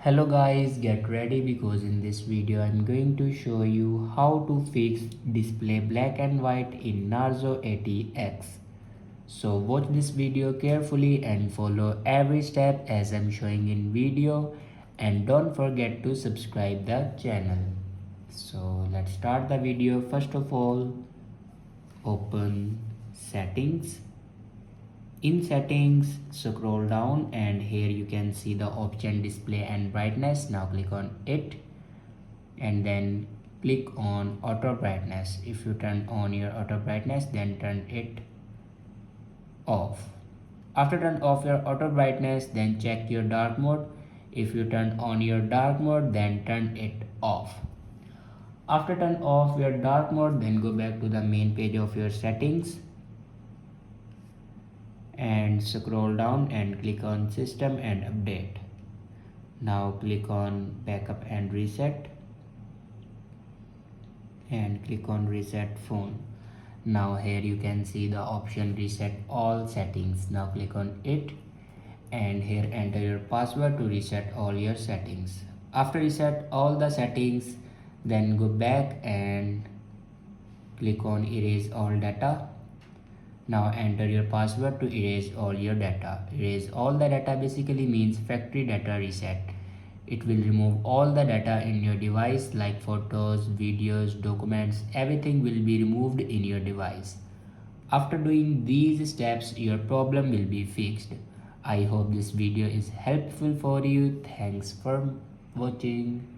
Hello guys, get ready because in this video I'm going to show you how to fix display black and white in Narzo 80x. So watch this video carefully and follow every step as I'm showing in video, and don't forget to subscribe the channel. So let's start the video. First of all, open settings. In settings, scroll down and here you can see the option display and brightness. Now click on it and then click on auto brightness. If you turn on your auto brightness, then turn it off. After turn off your auto brightness, then check your dark mode. If you turn on your dark mode, then turn it off. After turn off your dark mode, then go back to the main page of your settings and scroll down and click on system and update. Now click on backup and reset and click on reset phone. Now here you can see the option reset all settings. Now click on it and here enter your password to reset all your settings. After reset all the settings, then go back and click on erase all data. Now enter your password to erase all your data. Erase all the data basically means factory data reset. It will remove all the data in your device like photos, videos, documents, everything will be removed in your device. After doing these steps, your problem will be fixed. I hope this video is helpful for you. Thanks for watching.